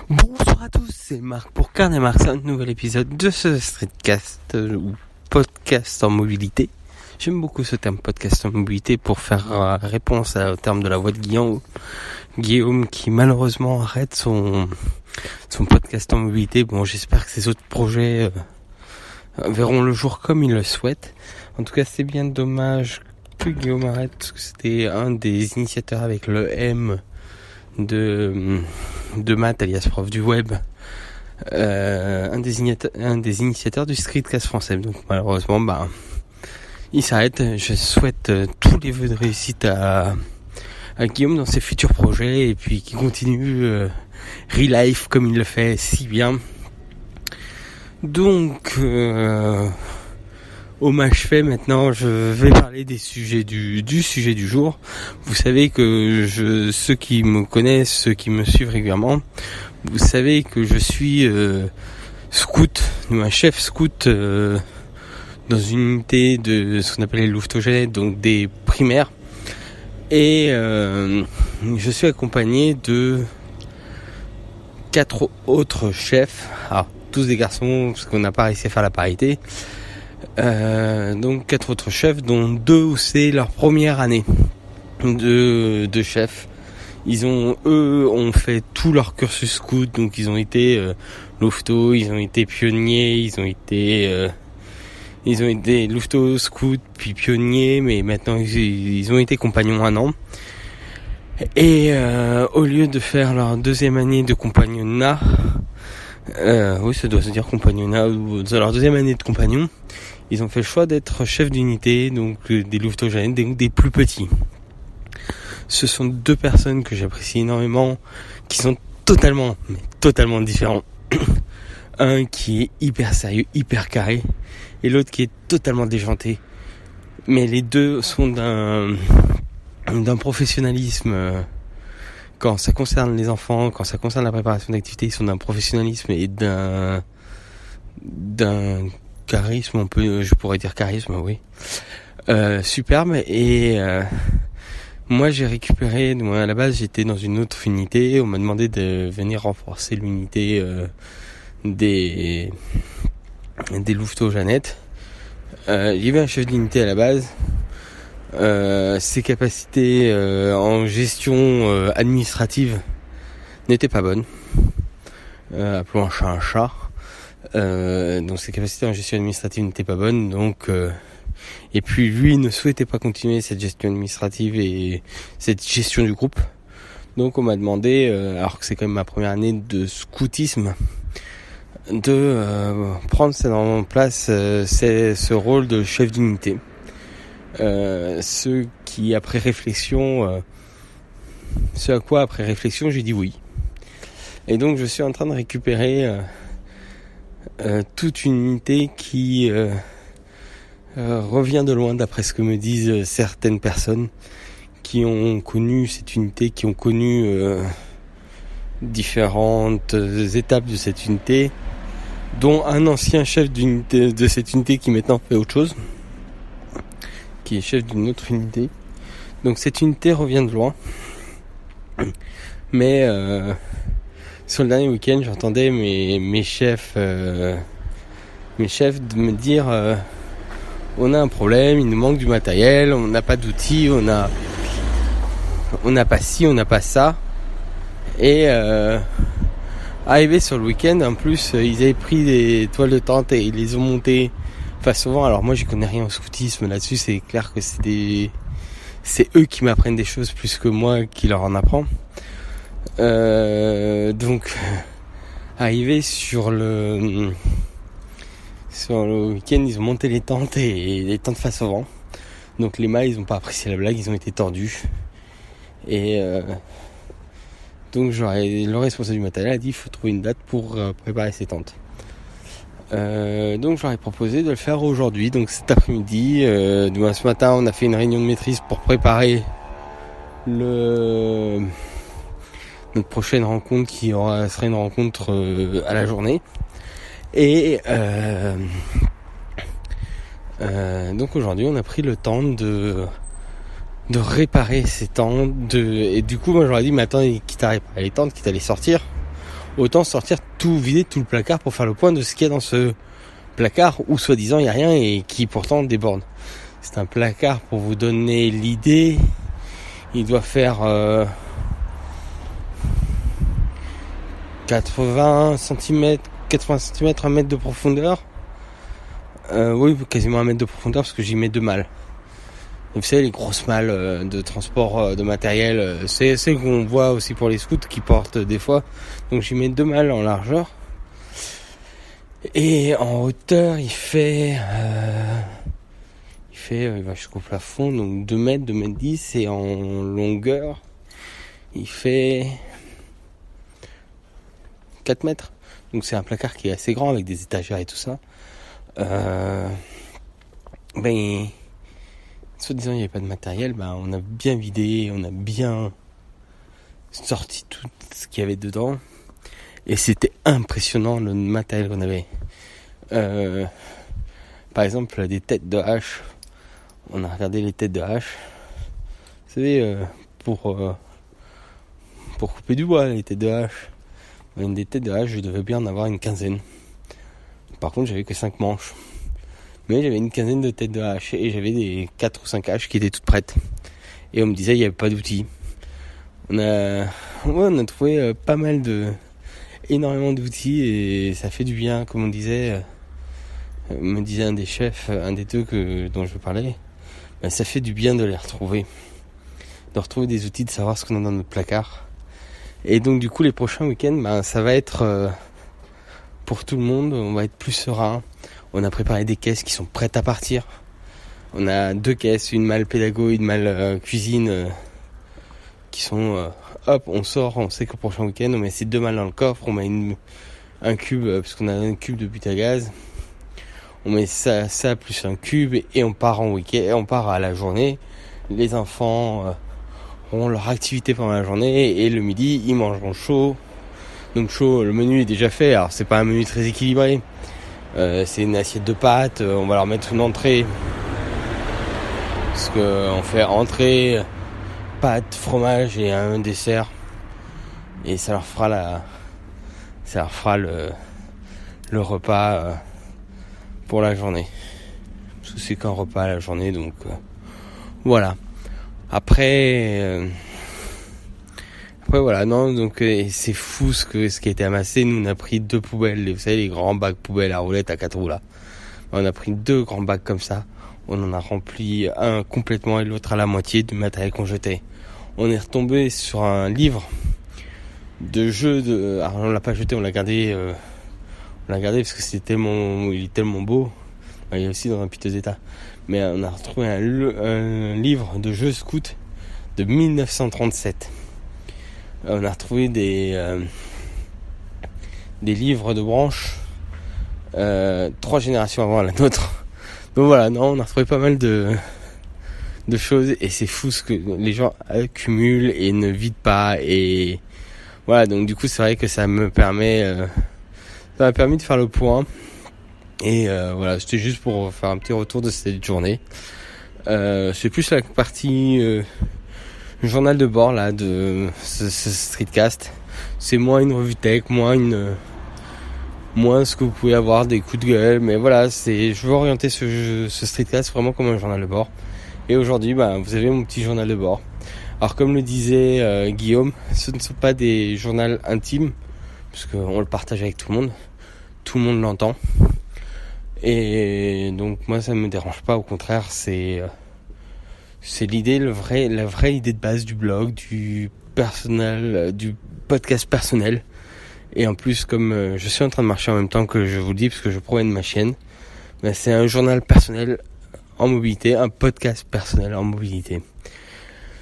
Bonsoir à tous, c'est Marc pour Carnet Marx, un nouvel épisode de ce streetcast ou podcast en mobilité. J'aime beaucoup ce terme podcast en mobilité pour faire réponse au terme de la voix de Guillaume qui malheureusement arrête son podcast en mobilité. Bon, j'espère que ses autres projets verront le jour comme il le souhaite. En tout cas, c'est bien dommage que Guillaume arrête parce que c'était un des initiateurs avec le M de maths alias prof du web, un des initiateurs du streetcast français. Donc malheureusement il s'arrête. Je souhaite tous les vœux de réussite à Guillaume dans ses futurs projets et puis qu'il continue Relife comme il le fait si bien. Donc hommage fait, maintenant je vais parler des sujets du sujet du jour. Vous savez que ceux qui me connaissent, ceux qui me suivent régulièrement, vous savez que je suis scout, un chef scout dans une unité de ce qu'on appelle les louveteaux-jeannettes, donc des primaires. Et je suis accompagné de 4 autres chefs, alors tous des garçons parce qu'on n'a pas réussi à faire la parité. Donc 4 autres chefs, dont 2 où c'est leur première année de chef. Eux ont fait tout leur cursus scout, donc ils ont été louveteaux, ils ont été pionniers, ils ont été louveteaux, scouts, puis pionniers, mais maintenant ils ont été compagnons 1 an. Et au lieu de faire leur 2e année de compagnonnat, oui ça doit se dire compagnonnat, ou leur 2e année de compagnon, ils ont fait le choix d'être chef d'unité, donc des louveteaux-jeannettes, des plus petits. Ce sont 2 personnes que j'apprécie énormément, qui sont totalement différents. Un qui est hyper sérieux, hyper carré, et l'autre qui est totalement déjanté. Mais les 2 sont d'un professionnalisme, quand ça concerne les enfants, quand ça concerne la préparation d'activités, ils sont d'un professionnalisme et d'un charisme, je pourrais dire charisme, oui. Superbe. Et moi j'ai récupéré, à la base j'étais dans une autre unité, on m'a demandé de venir renforcer l'unité des louveteaux-jeannettes. Il y avait un chef d'unité à la base. Ses capacités en gestion administrative n'étaient pas bonnes. Appelons un chat. Donc ses capacités en gestion administrative n'étaient pas bonnes, donc et puis lui ne souhaitait pas continuer cette gestion administrative et cette gestion du groupe. Donc on m'a demandé, alors que c'est quand même ma première année de scoutisme, de prendre en place ce rôle de chef d'unité. Ce à quoi après réflexion j'ai dit oui. Et donc je suis en train de récupérer toute une unité qui revient de loin, d'après ce que me disent certaines personnes qui ont connu cette unité, qui ont connu différentes étapes de cette unité, dont un ancien chef d'unité de cette unité qui maintenant fait autre chose, qui est chef d'une autre unité. Donc cette unité revient de loin, mais sur le dernier week-end j'entendais mes chefs de me dire on a un problème, il nous manque du matériel, on n'a pas d'outils, on n'a pas ci, on n'a pas ça. Et arrivé sur le week-end, en plus ils avaient pris des toiles de tente et ils les ont montées face au vent. Alors moi j'y connais rien au scoutisme, là-dessus c'est clair que c'est eux qui m'apprennent des choses plus que moi qui leur en apprends. Donc arrivé sur le week-end, ils ont monté les tentes et les tentes face au vent. Donc les mâts, ils ont pas apprécié la blague, ils ont été tordus. Et donc le responsable du matériel a dit il faut trouver une date pour préparer ces tentes. Donc je leur ai proposé de le faire aujourd'hui, donc cet après-midi. Ce matin on a fait une réunion de maîtrise pour préparer notre prochaine rencontre qui sera une rencontre à la journée. Et donc aujourd'hui on a pris le temps de réparer ces tentes, et du coup moi j'aurais dit mais attends, quitte à réparer les tentes, quitte à les sortir, autant vider tout le placard pour faire le point de ce qu'il y a dans ce placard où soi-disant il n'y a rien et qui pourtant déborde. C'est un placard, pour vous donner l'idée, il doit faire 80 cm, 1 mètre de profondeur. Oui, quasiment 1 mètre de profondeur parce que j'y mets 2 malles. Vous savez, les grosses malles de transport de matériel, c'est qu'on voit aussi pour les scouts qui portent des fois. Donc j'y mets 2 malles en largeur. Et en hauteur, il va jusqu'au plafond, donc 2 mètres, 2 mètres 10. Et en longueur, il fait 4 mètres. Donc c'est un placard qui est assez grand avec des étagères et tout ça. Soi-disant il n'y avait pas de matériel, on a bien vidé, on a bien sorti tout ce qu'il y avait dedans. Et c'était impressionnant le matériel qu'on avait. Par exemple, des têtes de hache. On a regardé les têtes de hache. Vous savez, pour couper du bois, les têtes de hache. Des têtes de hache, je devais bien en avoir une quinzaine. Par contre, j'avais que 5 manches. Mais j'avais une quinzaine de têtes de hache et j'avais des 4 ou 5 haches qui étaient toutes prêtes. Et on me disait il n'y avait pas d'outils. On a trouvé énormément d'outils et ça fait du bien, comme on disait. Me disait un des chefs, un des deux dont je parlais. Ça fait du bien de les retrouver. De retrouver des outils, de savoir ce qu'on a dans notre placard. Et donc du coup les prochains week-ends, ça va être pour tout le monde, on va être plus serein. On a préparé des caisses qui sont prêtes à partir. On a 2 caisses, une malle pédago, une malle cuisine, qui sont on sort, on sait qu'au prochain week-end on met ces 2 malles dans le coffre, on met un cube, parce qu'on a un cube de but à gaz. On met ça plus un cube et on part en week-end, on part à la journée. Les enfants auront leur activité pendant la journée et le midi ils mangeront chaud. Donc chaud, le menu est déjà fait, alors c'est pas un menu très équilibré. C'est une assiette de pâtes, on va leur mettre une entrée. Parce qu'on fait entrée, pâtes, fromage et un dessert. Et ça leur fera le repas pour la journée. Parce que c'est qu'un repas à la journée, donc voilà. Après voilà, non, donc c'est fou ce qui a été amassé. Nous on a pris 2 poubelles, vous savez les grands bacs poubelles à roulettes à 4 roues là. On a pris 2 grands bacs comme ça. On en a rempli un complètement et l'autre à la moitié du matériel qu'on jetait. On est retombé sur un livre de jeux alors on l'a pas jeté, on l'a gardé parce que il est tellement beau. Il est aussi dans un piteux état. Mais on a retrouvé un livre de jeux scout de 1937. On a retrouvé des livres de branches 3 générations avant la nôtre. Donc voilà, on a retrouvé pas mal de choses et c'est fou ce que les gens accumulent et ne vident pas. Et voilà, donc du coup c'est vrai que ça m'a permis de faire le point. Et voilà, c'était juste pour faire un petit retour de cette journée. C'est plus la partie journal de bord là de ce streetcast. C'est moins une revue tech, moins ce que vous pouvez avoir des coups de gueule, mais voilà, je veux orienter ce streetcast vraiment comme un journal de bord. Et aujourd'hui, vous avez mon petit journal de bord. Alors comme le disait Guillaume, ce ne sont pas des journaux intimes, parce qu'on le partage avec tout le monde l'entend. Et donc moi ça me dérange pas, au contraire, c'est l'idée, la vraie idée de base du blog, du podcast personnel. Et en plus, comme je suis en train de marcher en même temps que je vous le dis, parce que je promène ma chienne, c'est un journal personnel en mobilité, un podcast personnel en mobilité.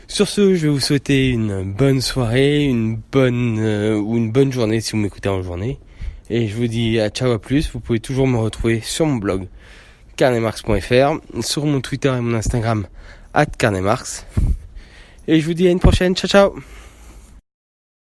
Sur ce, je vais vous souhaiter une bonne soirée, une bonne journée si vous m'écoutez en journée. Et je vous dis ciao, à plus. Vous pouvez toujours me retrouver sur mon blog carnemarx.fr, sur mon Twitter et mon Instagram @carnemarx. Et je vous dis à une prochaine. Ciao ciao.